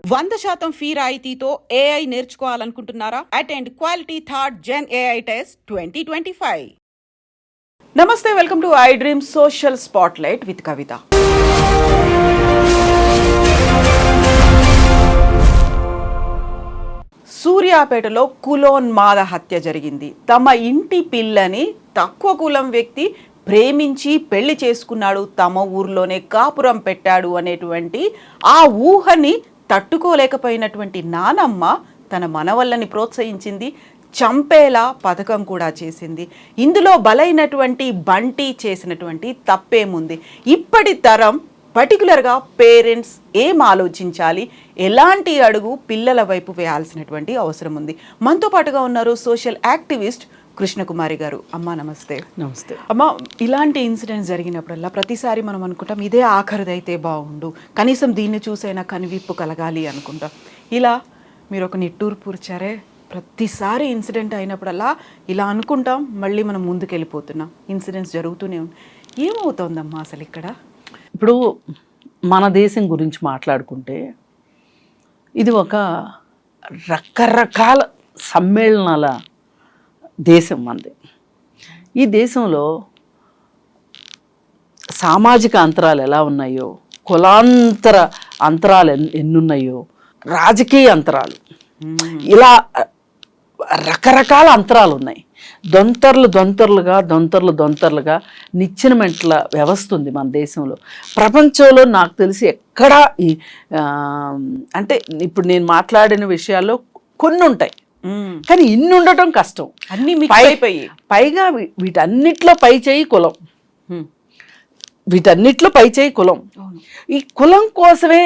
100% fee రాయితీతో AI నేర్చుకోవాలనుకుంటున్నారా? Attend quality third gen AI test 2025. నమస్తే, welcome to iDream social spotlight with Kavitha. సూర్యాపేటలో కులోన్మాద హత్య జరిగింది. తమ ఇంటి పిల్లని తక్కువ కులం వ్యక్తి ప్రేమించి పెళ్లి చేసుకున్నాడు, తమ ఊర్లోనే కాపురం పెట్టాడు అనేటువంటి ఆ ఊహని తట్టుకోలేకపోయినటువంటి నానమ్మ తన మనవళ్ళని ప్రోత్సహించింది, చంపేలా పథకం కూడా చేసింది. ఇందులో బలైనటువంటి బంటి చేసినటువంటి తప్పేముంది? ఇప్పటి తరం పర్టికులర్గా పేరెంట్స్ ఏం ఆలోచించాలి, ఎలాంటి అడుగు పిల్లల వైపు వేయాల్సినటువంటి అవసరం ఉంది. మనతో పాటుగా ఉన్నారు సోషల్ యాక్టివిస్ట్ కృష్ణకుమారి గారు. అమ్మ నమస్తే. నమస్తే అమ్మ, ఇలాంటి ఇన్సిడెంట్స్ జరిగినప్పుడల్లా ప్రతిసారి మనం అనుకుంటాం ఇదే ఆఖరిదైతే బాగుండు, కనీసం దీన్ని చూసైనా కనివిప్పు కలగాలి అనుకుంటాం. ఇలా మీరు ఒక నిట్టూరు పూర్చారే, ప్రతిసారి ఇన్సిడెంట్ అయినప్పుడల్లా ఇలా అనుకుంటాం, మళ్ళీ మనం ముందుకు వెళ్ళిపోతున్నాం, ఇన్సిడెంట్స్ జరుగుతూనే ఉంది. ఏమవుతోందమ్మా అసలు ఇక్కడ? ఇప్పుడు మన దేశం గురించి మాట్లాడుకుంటే ఇది ఒక రకరకాల సమ్మేళనాల దేశం మనది. ఈ దేశంలో సామాజిక అంతరాలు ఎలా ఉన్నాయో, కులాంతర అంతరాలు ఎన్నున్నాయో, రాజకీయ అంతరాలు, ఇలా రకరకాల అంతరాలు ఉన్నాయి. దొంతర్లుగా నిచ్చెన మెంటల వ్యవస్థ ఉంది మన దేశంలో. ప్రపంచంలో నాకు తెలిసి ఎక్కడా ఈ అంటే ఇప్పుడు నేను మాట్లాడిన విషయాల్లో కొన్ని ఉంటాయి, కానీ ఇన్ని ఉండటం కష్టం. అన్ని పైగా వీటన్నిట్లో పై చేయి కులం, వీటన్నిట్లో పై చేయి కులం. ఈ కులం కోసమే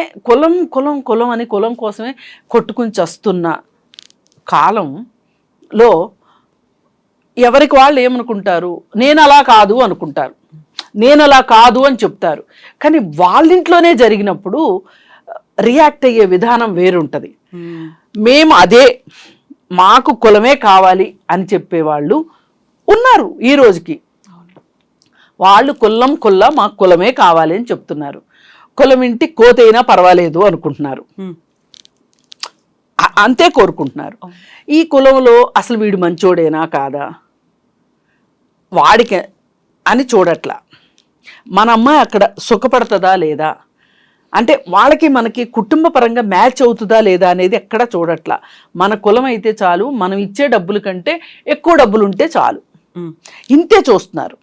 కులం అని కులం కోసమే కొట్టుకుని చస్తున్న కాలంలో ఎవరికి వాళ్ళు ఏమనుకుంటారు, నేను అలా కాదు అనుకుంటారు, నేను అలా కాదు అని చెప్తారు. కానీ వాళ్ళింట్లోనే జరిగినప్పుడు రియాక్ట్ అయ్యే విధానం వేరుంటుంది. మేము అదే, మాకు కులమే కావాలి అని చెప్పేవాళ్ళు ఉన్నారు ఈ రోజుకి. వాళ్ళు కుల్ల మాకు కులమే కావాలి అని చెప్తున్నారు. కులం ఇంటి కోతైనా పర్వాలేదు అనుకుంటున్నారు, అంతే కోరుకుంటున్నారు. ఈ కులంలో అసలు వీడు మంచోడేనా కాదా, వాడికి అని చూడట్లా. మన అమ్మాయి అక్కడ సుఖపడుతుందా లేదా, అంటే వాళ్ళకి మనకి కుటుంబ పరంగా మ్యాచ్ అవుతుందా లేదా అనేది ఎక్కడా చూడట్లా. మన కులం అయితే చాలు, మనం ఇచ్చే డబ్బుల కంటే ఎక్కువ డబ్బులు ఉంటే చాలు, ఇంతే చూస్తున్నారు.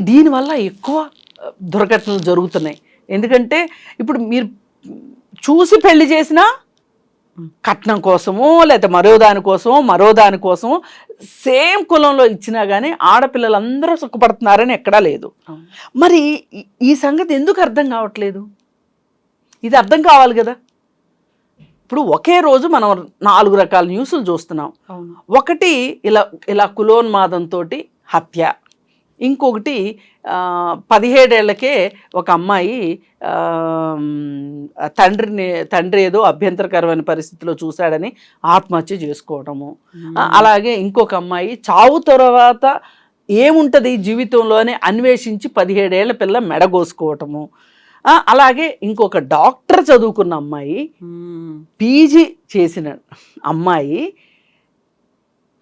దీనివల్ల ఎక్కువ దుర్ఘటనలు జరుగుతున్నాయి. ఎందుకంటే ఇప్పుడు మీరు చూసి పెళ్లి చేసినా కట్నం కోసమో లేదా మరో దానికోసమో సేమ్ కులంలో ఇచ్చినా కానీ ఆడపిల్లలందరూ సుఖపడుతున్నారని ఎక్కడా లేదు. మరి ఈ సంగతి ఎందుకు అర్థం కావట్లేదు? ఇది అర్థం కావాలి కదా. ఇప్పుడు ఒకే రోజు మనం 4 రకాల న్యూస్లు చూస్తున్నాం. ఒకటి ఇలా కులోన్మాదంతో హత్య, ఇంకొకటి 17 ఏళ్లకే ఒక అమ్మాయి తండ్రి ఏదో అభ్యంతరకరమైన పరిస్థితిలో చూశాడని ఆత్మహత్య చేసుకోవటము. అలాగే ఇంకొక అమ్మాయి చావు తర్వాత ఏముంటుంది జీవితంలో అని అన్వేషించి 17 ఏళ్ల పిల్ల మెడగోసుకోవటము. అలాగే ఇంకొక డాక్టర్ చదువుకున్న అమ్మాయి, పీజీ చేసిన అమ్మాయి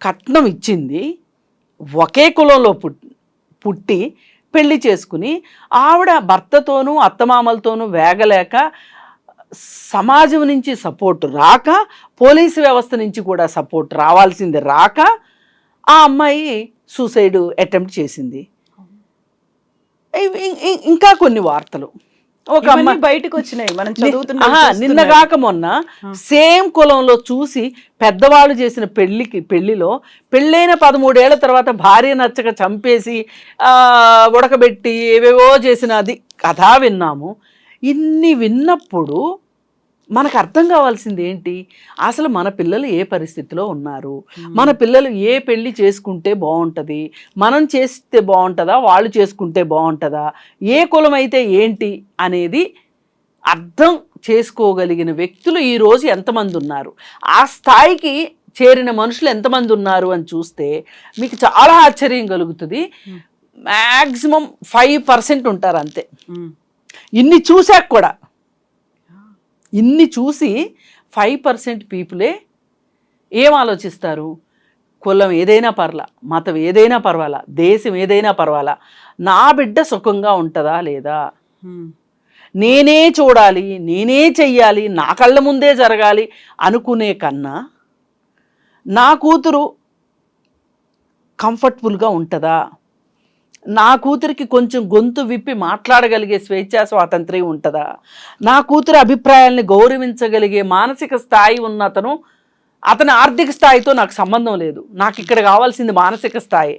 కట్నం ఇచ్చింది, ఒకే కులంలో పుట్టి పెళ్లి చేసుకుని ఆవిడ భర్తతోనూ అత్తమామలతోనూ వేగలేక, సమాజం నుంచి సపోర్ట్ రాక, పోలీసు వ్యవస్థ నుంచి కూడా సపోర్ట్ రావాల్సింది రాక ఆ అమ్మాయి సూసైడ్ అటెంప్ట్ చేసింది. ఇంకా కొన్ని వార్తలు ఒక అమ్మాయి బయటకు వచ్చినాయి, మనం చదువుతున్నా. నిన్నగాక మొన్న సేమ్ కులంలో చూసి పెద్దవాళ్ళు చేసిన పెళ్లిలో పెళ్ళైన 13 ఏళ్ల తర్వాత భార్య నచ్చక చంపేసి ఉడకబెట్టి ఏవేవో చేసిన అది కథ విన్నాము. ఇన్ని విన్నప్పుడు మనకు అర్థం కావాల్సింది ఏంటి, అసలు మన పిల్లలు ఏ పరిస్థితిలో ఉన్నారు, మన పిల్లలు ఏ పెళ్లి చేసుకుంటే బాగుంటుంది, మనం చేస్తే బాగుంటుందా, వాళ్ళు చేసుకుంటే బాగుంటుందా, ఏ కులం అయితే ఏంటి అనేది అర్థం చేసుకోగలిగిన వ్యక్తులు ఈరోజు ఎంతమంది ఉన్నారు, ఆ స్థాయికి చేరిన మనుషులు ఎంతమంది ఉన్నారు అని చూస్తే మీకు చాలా ఆశ్చర్యం కలుగుతుంది. మ్యాక్సిమం 5% ఉంటారు అంతే. ఇన్ని చూశాక కూడా ఇన్ని చూసి 5% పీపులే ఏం ఆలోచిస్తారు, కులం ఏదైనా పర్లా, మతం ఏదైనా పర్వాలా, దేశం ఏదైనా పర్వాలా, నా బిడ్డ సుఖంగా ఉంటుందా లేదా, నేనే చూడాలి, నేనే చెయ్యాలి, నా కళ్ళ ముందే జరగాలి అనుకునే కన్నా నా కూతురు కంఫర్టబుల్గా ఉంటుందా, నా కూతురికి కొంచెం గొంతు విప్పి మాట్లాడగలిగే స్వేచ్ఛా స్వాతంత్ర్యం ఉంటుందా, నా కూతురు అభిప్రాయాల్ని గౌరవించగలిగే మానసిక స్థాయి ఉన్న అతని ఆర్థిక స్థాయితో నాకు సంబంధం లేదు, నాకు ఇక్కడ కావాల్సింది మానసిక స్థాయి.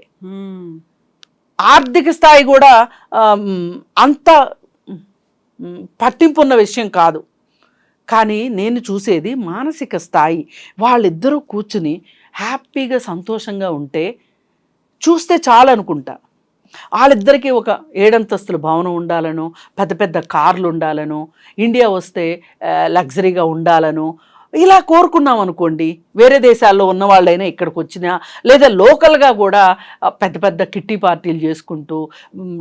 ఆర్థిక స్థాయి కూడా అంత పట్టింపు ఉన్న విషయం కాదు, కానీ నేను చూసేది మానసిక స్థాయి. వాళ్ళిద్దరూ కూర్చుని హ్యాపీగా సంతోషంగా ఉంటే చూస్తే చాలు అనుకుంటా. వాళ్ళిద్దరికీ ఒక 7 అంతస్తుల భవనం ఉండాలనో, పెద్ద పెద్ద కార్లు ఉండాలనో, ఇండియా వస్తే లగ్జరీగా ఉండాలనో ఇలా కోరుకున్నాం అనుకోండి. వేరే దేశాల్లో ఉన్న వాళ్ళైనా ఇక్కడికి వచ్చినా, లేదా లోకల్గా కూడా పెద్ద పెద్ద కిట్టి పార్టీలు చేసుకుంటూ,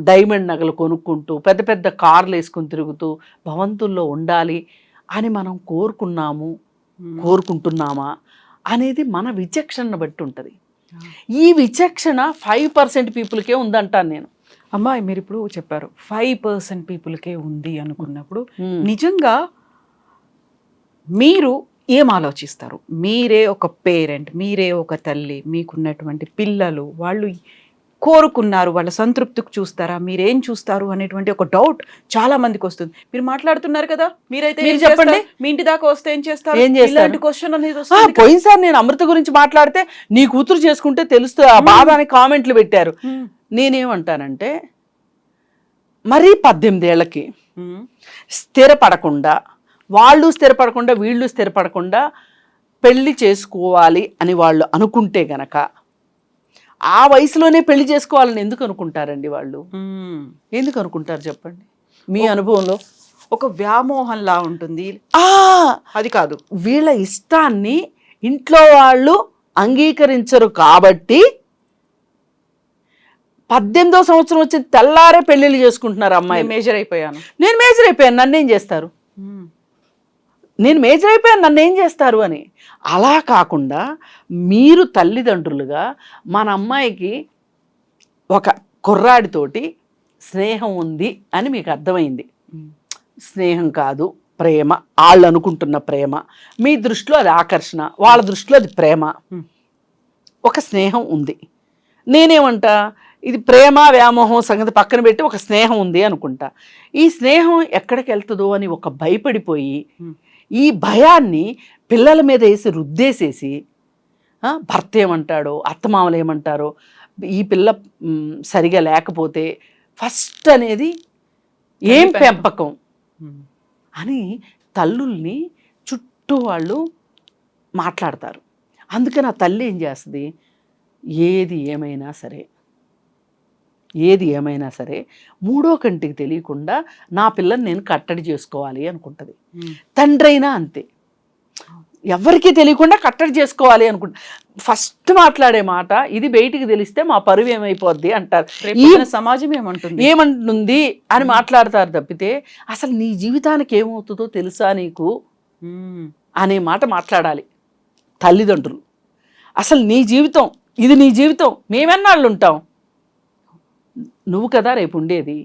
డైమండ్ నగలు కొనుక్కుంటూ, పెద్ద పెద్ద కార్లు వేసుకుని తిరుగుతూ భవంతుల్లో ఉండాలి అని మనం కోరుకుంటున్నామా అనేది మన విచక్షణను బట్టి ఉంటుంది. ఈ విచక్షణ 5% పీపుల్కే ఉందంటాను నేను. అమ్మాయి మీరు ఇప్పుడు చెప్పారు 5% పీపుల్కే ఉంది అనుకున్నప్పుడు నిజంగా మీరు ఏం ఆలోచిస్తారు? మీరే ఒక పేరెంట్, మీరే ఒక తల్లి, మీకున్నటువంటి పిల్లలు, వాళ్ళు కోరుకున్నారు, వాళ్ళ సంతృప్తికి చూస్తారా, మీరేం చూస్తారు అనేటువంటి ఒక డౌట్ చాలా మందికి వస్తుంది. మీరు మాట్లాడుతున్నారు కదా, మీరైతే మీరు చెప్పండి, మీ ఇంటి దాకా వస్తే ఏం చేస్తారు? ఏం చేస్తారు? క్వశ్చన్ అనేది వస్తుంది. పోయినసారి నేను అమృత గురించి మాట్లాడితే నీ కూతురు చేసుకుంటే తెలుస్తుంది ఆ బాధ అని కామెంట్లు పెట్టారు. నేనేమంటానంటే, మరీ 18 ఏళ్ళకి స్థిరపడకుండా, వాళ్ళు స్థిరపడకుండా వీళ్ళు స్థిరపడకుండా పెళ్లి చేసుకోవాలి అని వాళ్ళు అనుకుంటే గనక, ఆ వయసులోనే పెళ్లి చేసుకోవాలని ఎందుకు అనుకుంటారండి వాళ్ళు? ఎందుకు అనుకుంటారు చెప్పండి మీ అనుభవంలో? ఒక వ్యామోహంలా ఉంటుంది. అది కాదు, వీళ్ళ ఇష్టాన్ని ఇంట్లో వాళ్ళు అంగీకరించరు కాబట్టి 18వ సంవత్సరం వచ్చి తెల్లారే పెళ్లిళ్ళు చేసుకుంటున్నారు అమ్మాయి. మేజర్ అయిపోయాను, నేను మేజర్ అయిపోయాను, నన్నేం చేస్తారు, నేను మేజర్ అయిపోయాను, నన్ను ఏం చేస్తారు అని. అలా కాకుండా మీరు తల్లిదండ్రులుగా మన అమ్మాయికి ఒక కుర్రాడితోటి స్నేహం ఉంది అని మీకు అర్థమైంది, స్నేహం కాదు ప్రేమ, వాళ్ళు అనుకుంటున్న ప్రేమ, మీ దృష్టిలో అది ఆకర్షణ, వాళ్ళ దృష్టిలో అది ప్రేమ, ఒక స్నేహం ఉంది. నేనేమంటా, ఇది ప్రేమ వ్యామోహం సంగతి పక్కన పెట్టి ఒక స్నేహం ఉంది అనుకుంటా. ఈ స్నేహం ఎక్కడికి వెళ్తుందో అని ఒక భయపడిపోయి, ఈ భయాన్ని పిల్లల మీద వేసి రుద్దేసేసి, భర్త ఏమంటాడో, అత్తమామలు ఏమంటారో, ఈ పిల్ల సరిగా లేకపోతే ఫస్ట్ అనేది ఏం పెంపకం అని తల్లుల్ని చుట్టూ వాళ్ళు మాట్లాడతారు. అందుకని ఆ తల్లి ఏం చేస్తుంది, ఏది ఏమైనా సరే మూడో కంటికి తెలియకుండా నా పిల్లని నేను కట్టడి చేసుకోవాలి అనుకుంటుంది. తండ్రి అయినా అంతే, ఎవరికీ తెలియకుండా కట్టడి చేసుకోవాలి అనుకుంటా. ఫస్ట్ మాట్లాడే మాట ఇది, బయటికి తెలిస్తే మా పరువు ఏమైపోద్ది అంటారు, ఈ సమాజం ఏమంటుంది అని మాట్లాడతారు తప్పితే అసలు నీ జీవితానికి ఏమవుతుందో తెలుసా నీకు అనే మాట మాట్లాడాలి తల్లిదండ్రులు. అసలు నీ జీవితం ఇది, నీ జీవితం మేమెన్నాళ్ళు ఉంటాం, నువ్వు కదా రేపు ఉండేది,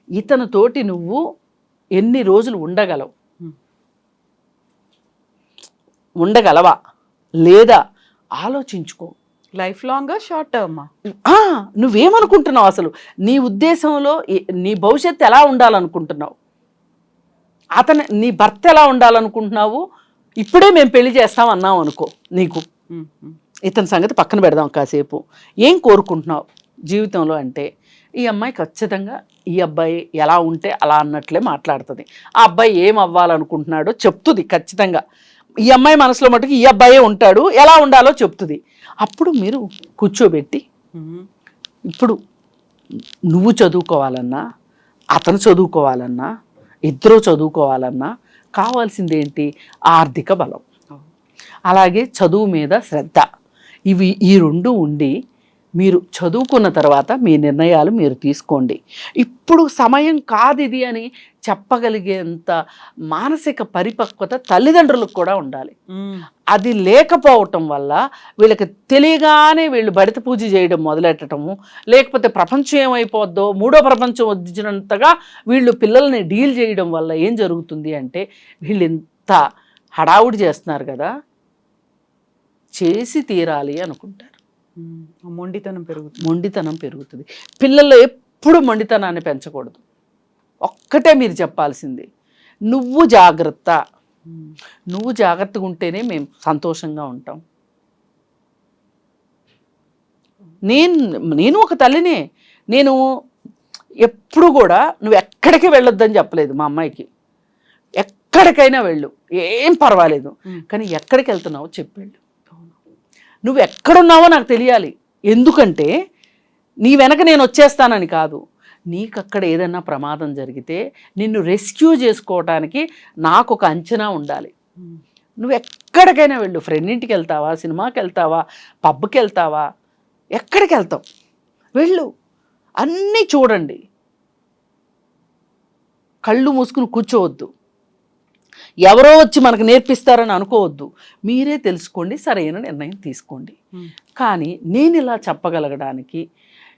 ఇతనితోటి నువ్వు ఎన్ని రోజులు ఉండగలవా లేదా ఆలోచించుకో. లైఫ్ లాంగ్ షార్ట్ టర్మ్ నువ్వేమనుకుంటున్నావు, అసలు నీ ఉద్దేశంలో నీ భవిష్యత్తు ఎలా ఉండాలనుకుంటున్నావు, నీ భర్త ఎలా ఉండాలనుకుంటున్నావు, ఇప్పుడే మేము పెళ్లి చేస్తాం అన్నాం అనుకో, నీకు ఇతని సంగతి పక్కన పెడదాం కాసేపు, ఏం కోరుకుంటున్నావు జీవితంలో అంటే, ఈ అమ్మాయి ఖచ్చితంగా ఈ అబ్బాయి ఎలా ఉంటే అలా అన్నట్లే మాట్లాడుతుంది, ఆ అబ్బాయి ఏం అవ్వాలనుకుంటున్నాడో చెప్తుంది ఖచ్చితంగా, ఈ అమ్మాయి మనసులో మటుకు ఈ అబ్బాయే ఉంటాడు, ఎలా ఉండాలో చెప్తుంది. అప్పుడు మీరు కూర్చోబెట్టి, ఇప్పుడు నువ్వు చదువుకోవాలన్నా, అతను చదువుకోవాలన్నా, ఇద్దరూ చదువుకోవాలన్నా కావాల్సింది ఏంటి, ఆర్థిక బలం, అలాగే చదువు మీద శ్రద్ధ, ఈ రెండు ఉండి మీరు చదువుకున్న తర్వాత మీ నిర్ణయాలు మీరు తీసుకోండి. ఇప్పుడు సమయం కాదు ఇది అని చెప్పగలిగేంత మానసిక పరిపక్వత తల్లిదండ్రులకు కూడా ఉండాలి. ఉమ్, అది లేకపోవటం వల్ల వీళ్ళకి తెలియగానే వీళ్ళు బడిత పూజ చేయడం మొదలెట్టడము, లేకపోతే ప్రపంచం ఏమైపోద్దో మూడో ప్రపంచం వచ్చినంతగా వీళ్ళు పిల్లల్ని డీల్ చేయడం వల్ల ఏం జరుగుతుంది అంటే వీళ్ళు ఇంత హడావుడి చేస్తున్నారు కదా, చేసి తీరాలి అనుకుంటారు. మొండితనం పెరుగుతుంది. పిల్లల్లో ఎప్పుడు మొండితనాన్ని పెంచకూడదు. ఒక్కటే మీరు చెప్పాల్సింది, నువ్వు జాగ్రత్త, నువ్వు జాగ్రత్తగా ఉంటేనే మేము సంతోషంగా ఉంటాం. నేను ఒక తల్లినే. నేను ఎప్పుడు కూడా నువ్వు ఎక్కడికి వెళ్ళొద్దని చెప్పలేదు మా అమ్మాయికి. ఎక్కడికైనా వెళ్ళు, ఏం పర్వాలేదు, కానీ ఎక్కడికి వెళ్తున్నావో చెప్పేళ్ళు. నువ్వు ఎక్కడున్నావో నాకు తెలియాలి. ఎందుకంటే నీ వెనక నేను వచ్చేస్తానని కాదు, నీకు అక్కడ ఏదైనా ప్రమాదం జరిగితే నిన్ను రెస్క్యూ చేసుకోవడానికి నాకు ఒక అంచనా ఉండాలి. నువ్వు ఎక్కడికైనా వెళ్ళు, ఫ్రెండ్ ఇంటికి వెళ్తావా, సినిమాకి వెళ్తావా, పబ్కి వెళ్తావా, ఎక్కడికి వెళ్తావు వెళ్ళు, అన్నీ చూడండి. కళ్ళు మూసుకుని కూర్చోవద్దు, ఎవరో వచ్చి మనకు నేర్పిస్తారని అనుకోవద్దు. మీరే తెలుసుకోండి, సరైన నిర్ణయం తీసుకోండి. కానీ నేను ఇలా చెప్పగలగడానికి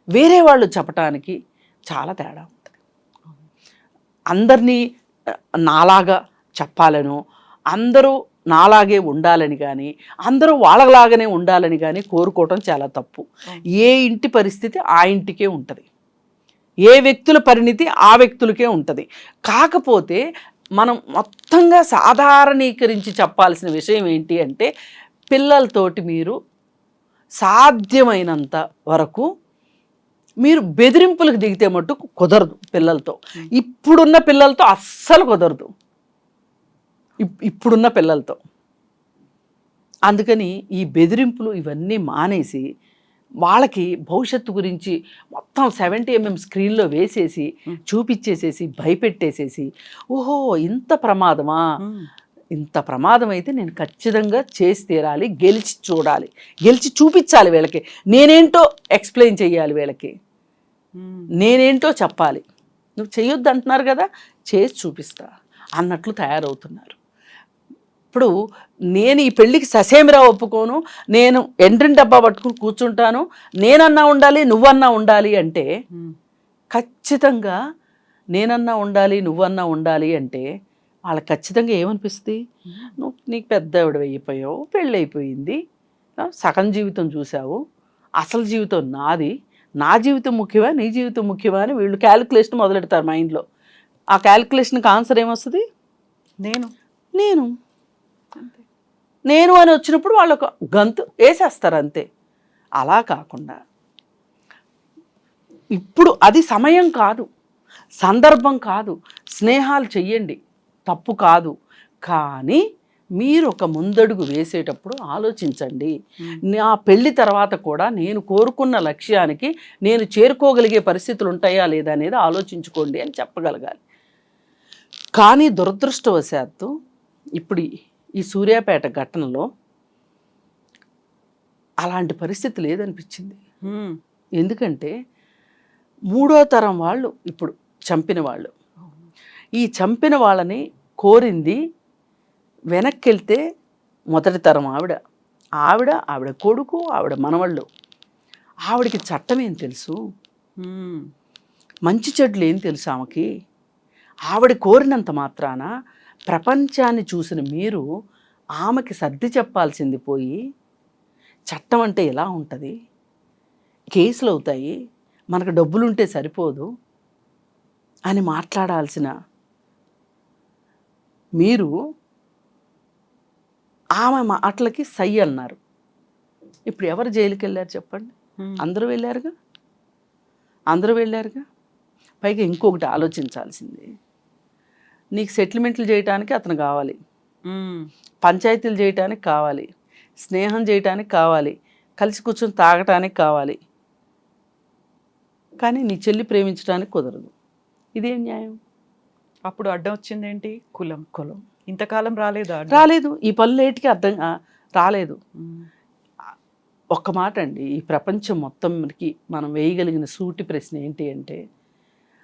వేరే వాళ్ళు చెప్పటానికి చాలా తేడా ఉంటుంది. అందరినీ నాలాగా చెప్పాలనో, అందరూ నాలాగే ఉండాలని కానీ, అందరూ వాళ్ళలాగానే ఉండాలని కానీ కోరుకోవటం చాలా తప్పు. ఏ ఇంటి పరిస్థితి ఆ ఇంటికే ఉంటుంది, ఏ వ్యక్తుల పరిణితి ఆ వ్యక్తులకే ఉంటుంది. కాకపోతే మనం మొత్తంగా సాధారణీకరించి చెప్పాల్సిన విషయం ఏంటి అంటే, పిల్లలతోటి మీరు సాధ్యమైనంత వరకు మీరు బెదిరింపులకు దిగితే మట్టుకు కుదరదు. పిల్లలతో, ఇప్పుడున్న పిల్లలతో అస్సలు కుదరదు, ఇప్పుడున్న పిల్లలతో. అందుకని ఈ బెదిరింపులు ఇవన్నీ మానేసి వాళ్ళకి భవిష్యత్తు గురించి మొత్తం 70mm స్క్రీన్లో వేసేసి చూపించేసేసి భయపెట్టేసేసి, ఓహో ఇంత ప్రమాదమా, ఇంత ప్రమాదం అయితే నేను ఖచ్చితంగా చేసి తీరాలి, గెలిచి చూడాలి, గెలిచి చూపించాలి వీళ్ళకి, నేనేంటో ఎక్స్ప్లెయిన్ చేయాలి వీళ్ళకి, నేనేంటో చెప్పాలి. నువ్వు చెయ్యొద్దు అంటున్నారు కదా, చేసి చూపిస్తా అన్నట్లు తయారవుతున్నారు. ఇప్పుడు నేను ఈ పెళ్ళికి ససేమిరా ఒప్పుకోను, నేను ఎంట్రీని డబ్బా పట్టుకుని కూర్చుంటాను, నేనన్నా ఉండాలి నువ్వన్నా ఉండాలి అంటే, ఖచ్చితంగా నేనన్నా ఉండాలి నువ్వన్నా ఉండాలి అంటే వాళ్ళకి ఖచ్చితంగా ఏమనిపిస్తుంది, నీకు పెద్ద ఆవిడ అయిపోయావు, పెళ్ళి అయిపోయింది, సగం జీవితం చూసావు, అసలు జీవితం నాది, నా జీవితం ముఖ్యమా నీ జీవితం ముఖ్యమా అని వీళ్ళు క్యాలిక్యులేషన్ మొదలెడతారు మైండ్లో. ఆ క్యాలిక్యులేషన్కి ఆన్సర్ ఏమొస్తుంది, నేను నేను నేను అని వచ్చినప్పుడు వాళ్ళు ఒక గంతు వేసేస్తారు అంతే. అలా కాకుండా ఇప్పుడు అది సమయం కాదు, సందర్భం కాదు, స్నేహాలు చెయ్యండి, తప్పు కాదు. కానీ మీరు ఒక ముందడుగు వేసేటప్పుడు ఆలోచించండి, నా పెళ్ళి తర్వాత కూడా నేను కోరుకున్న లక్ష్యానికి నేను చేరుకోగలిగే పరిస్థితులు ఉంటాయా లేదా అనేది ఆలోచించుకోండి అని చెప్పగలగాలి. కానీ దురదృష్టవశాత్తు ఇప్పుడు ఈ సూర్యాపేట ఘటనలో అలాంటి పరిస్థితి లేదనిపించింది. ఎందుకంటే మూడో తరం వాళ్ళు ఇప్పుడు చంపిన వాళ్ళు, ఈ చంపిన వాళ్ళని కోరింది వెనక్కి వెళ్తే మొదటి తరం ఆవిడ కొడుకు, ఆవిడ మనవళ్ళు. ఆవిడకి చట్టం ఏం తెలుసు, మంచి చెడులు ఏం తెలుసు ఆమెకి. ఆవిడ కోరినంత మాత్రాన ప్రపంచాన్ని చూసిన మీరు ఆమెకి సర్ది చెప్పాల్సింది పోయి, చట్టం అంటే ఎలా ఉంటుంది, కేసులు అవుతాయి, మనకు డబ్బులుంటే సరిపోదు అని మాట్లాడాల్సిన మీరు ఆమె మాటలకి సై అన్నారు. ఇప్పుడు ఎవరు జైలుకి వెళ్ళారు చెప్పండి, అందరూ వెళ్ళారుగా. పైగా ఇంకొకటి ఆలోచించాల్సింది, నీకు సెటిల్మెంట్లు చేయడానికి అతను కావాలి, పంచాయతీలు చేయటానికి కావాలి, స్నేహం చేయటానికి కావాలి, కలిసి కూర్చొని తాగటానికి కావాలి, కానీ నీ చెల్లి ప్రేమించడానికి కుదరదు. ఇదేం న్యాయం? అప్పుడు అడ్డం వచ్చింది ఏంటి, కులం. ఇంతకాలం రాలేదు, ఈ పనులు ఏటికి అర్థం రాలేదు. ఒక్క మాట అండి, ఈ ప్రపంచం మొత్తంకి మనం వేయగలిగిన సూటి ప్రశ్న ఏంటి అంటే,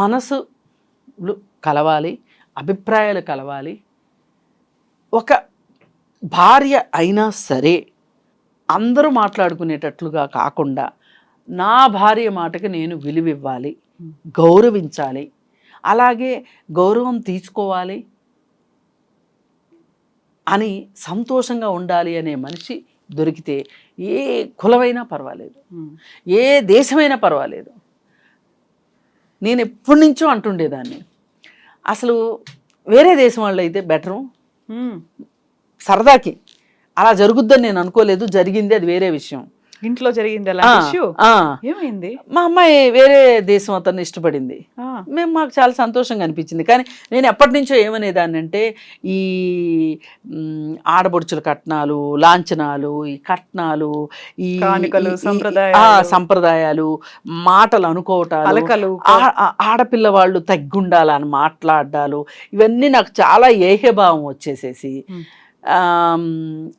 మనసులు కలవాలి, అభిప్రాయాలు కలవాలి. ఒక భార్య అయినా సరే అందరూ మాట్లాడుకునేటట్లుగా కాకుండా నా భార్య మాటకి నేను విలువివ్వాలి, గౌరవించాలి, అలాగే గౌరవం తీసుకోవాలి అని సంతోషంగా ఉండాలి అనే మనిషి దొరికితే ఏ కులమైనా పర్వాలేదు, ఏ దేశమైనా పర్వాలేదు. నేను ఎప్పటి నుంచో అంటుండేదాన్ని, అసలు వేరే దేశం వాళ్ళు అయితే బెటరు, సరదాకి అలా జరుగుద్దని నేను అనుకోలేదు, జరిగింది, అది వేరే విషయం. ఇంట్లో జరిగింది అలా ఏమైంది? మా అమ్మాయి వేరే దేశం అతన్ని ఇష్టపడింది, మాకు చాలా సంతోషంగా అనిపించింది. కానీ నేను ఎప్పటి నుంచో ఏమనేదాన్ని అంటే, ఈ ఆడబొడుచుల కట్నాలు, లాంఛనాలు, ఈ కట్నాలు, ఈ సంప్రదాయాలు, మాటలు అనుకోవటాలు, ఆడపిల్ల వాళ్ళు తగ్గుండాలని మాట్లాడాలు, ఇవన్నీ నాకు చాలా ఏహ్యభావం వచ్చేసేసి,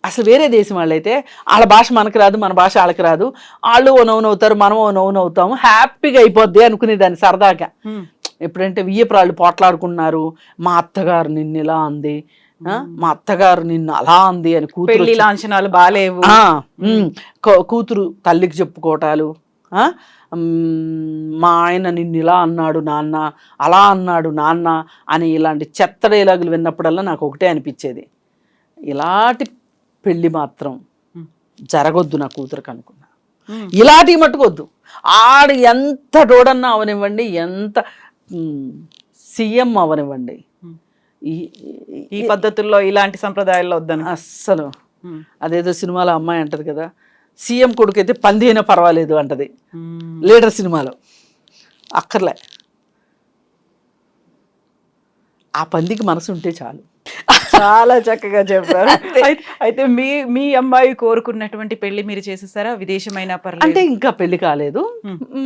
అసలు వేరే దేశం వాళ్ళైతే వాళ్ళ భాష మనకు రాదు, మన భాష వాళ్ళకి రాదు, వాళ్ళు ఓ నవ్వునవుతారు, మనం ఓ నవ్వునవుతాము, హ్యాపీగా అయిపోద్ది అనుకునేదాన్ని సరదాగా. ఎప్పుడంటే వియ్యపురాళ్ళు పోట్లాడుకున్నారు, మా అత్తగారు నిన్ను ఇలా అంది, మా అత్తగారు నిన్ను అలా అంది అని కూతురు లాంఛనాలు బాలేవు, కూతురు తల్లికి చెప్పుకోవటాలు, మా ఆయన నిన్ను ఇలా అన్నాడు నాన్న, అలా అన్నాడు నాన్న అని ఇలాంటి చెత్త డైలాగులు విన్నప్పుడల్లా నాకు ఒకటే అనిపించేది, ఇలాంటి పెళ్ళి మాత్రం జరగొద్దు నా కూతురికి అనుకున్నా. ఇలాంటివి మట్టుకొద్దు. ఆడు ఎంత డోడన్నా అవనివ్వండి, ఎంత సీఎం అవనివ్వండి, ఈ పద్ధతుల్లో ఇలాంటి సంప్రదాయాల్లో వద్దని అస్సలు. అదేదో సినిమాలో అమ్మాయి అంటది కదా, సీఎం కొడుకు అయితే పంది అయినా పర్వాలేదు అంటది లీడర్ సినిమాలో. అక్కర్లే, ఆ పందికి మనసు ఉంటే చాలు. చాలా చక్కగా చెప్పారు. అయితే మీ అమ్మాయి కోరుకున్నటువంటి పెళ్లి మీరు చేసేసారా? విదేశమైనా పర్లేదు అంటే ఇంకా పెళ్లి కాలేదు,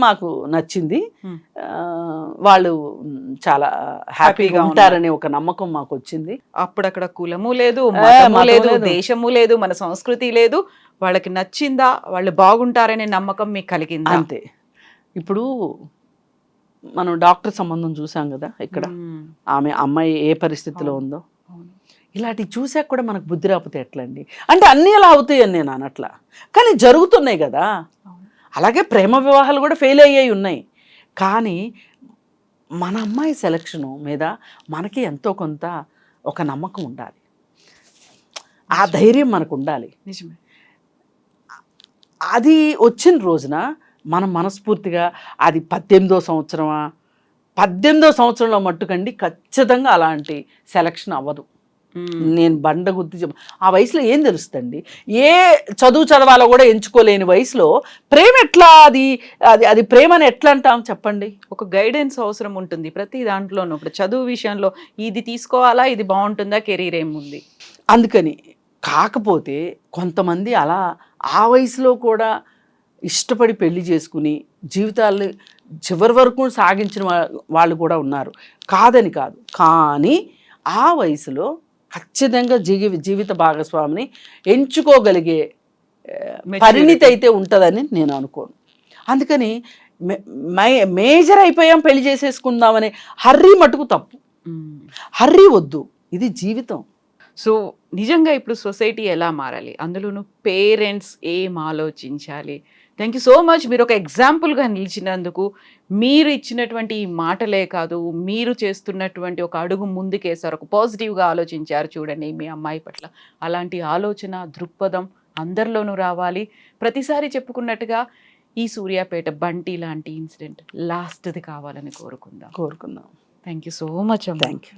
మాకు నచ్చింది, వాళ్ళు చాలా హ్యాపీగా ఉంటారనే ఒక నమ్మకం మాకు వచ్చింది. అప్పుడు అక్కడ కులము లేదు, మతము లేదు, దేశము లేదు, మన సంస్కృతి లేదు, వాళ్ళకి నచ్చిందా, వాళ్ళు బాగుంటారనే నమ్మకం మీకు కలిగింది అంతే. ఇప్పుడు మనం డాక్టర్ సంబంధం చూసాం కదా ఇక్కడ, ఆమె అమ్మాయి ఏ పరిస్థితిలో ఉందో, ఇలాంటివి చూసాక కూడా మనకు బుద్ధి రాకపోతే ఎట్లండి? అంటే అన్నీ అలా అవుతాయి అని నేను అనట్లా, కానీ జరుగుతున్నాయి కదా. అలాగే ప్రేమ వివాహాలు కూడా ఫెయిల్ అయ్యాయి ఉన్నాయి. కానీ మన అమ్మాయి సెలక్షను మీద మనకి ఎంతో కొంత ఒక నమ్మకం ఉండాలి, ఆ ధైర్యం మనకు ఉండాలి. నిజమే. అది వచ్చిన రోజున మనం మనస్ఫూర్తిగా, అది 18వ సంవత్సరమా, 18వ సంవత్సరంలో మట్టుకండి ఖచ్చితంగా అలాంటి సెలక్షన్ అవ్వదు. నేను బండ గుర్తు ఆ వయసులో ఏం తెలుస్తుంది? ఏ చదువు చదవాలో కూడా ఎంచుకోలేని వయసులో ప్రేమ ఎట్లా, అది అది అది ప్రేమని ఎట్లా అంటాం చెప్పండి? ఒక గైడెన్స్ అవసరం ఉంటుంది ప్రతి దాంట్లోనూ. ఇప్పుడు చదువు విషయంలో ఇది తీసుకోవాలా, ఇది బాగుంటుందా, కెరీర్ ఏముంది, అందుకని. కాకపోతే కొంతమంది అలా ఆ వయసులో కూడా ఇష్టపడి పెళ్లి చేసుకుని జీవితాలు చివరి వరకు సాగించిన వాళ్ళు కూడా ఉన్నారు, కాదని కాదు. కానీ ఆ వయసులో ఖచ్చితంగా జీవిత భాగస్వామిని ఎంచుకోగలిగే పరిణితి అయితే ఉంటుందని నేను అనుకోను. అందుకని మేజర్ అయిపోయాం పెళ్లి చేసేసుకుందామనే హర్రీ మటుకు తప్పు, హర్రీ వద్దు, ఇది జీవితం. సో నిజంగా ఇప్పుడు సొసైటీ ఎలా మారాలి, అందులోనూ పేరెంట్స్ ఏం ఆలోచించాలి? Thank you so much. మీరు ఒక ఎగ్జాంపుల్గా నిలిచినందుకు, మీరు ఇచ్చినటువంటి ఈ మాటలే కాదు, మీరు చేస్తున్నటువంటి ఒక అడుగు ముందుకేసారు, ఒక పాజిటివ్గా ఆలోచించారు చూడండి మీ అమ్మాయి పట్ల. అలాంటి ఆలోచన, దృక్పథం అందరిలోనూ రావాలి. ప్రతిసారి చెప్పుకున్నట్టుగా ఈ సూర్యాపేట బంటి లాంటి ఇన్సిడెంట్ లాస్ట్ది కావాలని కోరుకుందాం. కోరుకుందాం. Thank you so much. Thank you.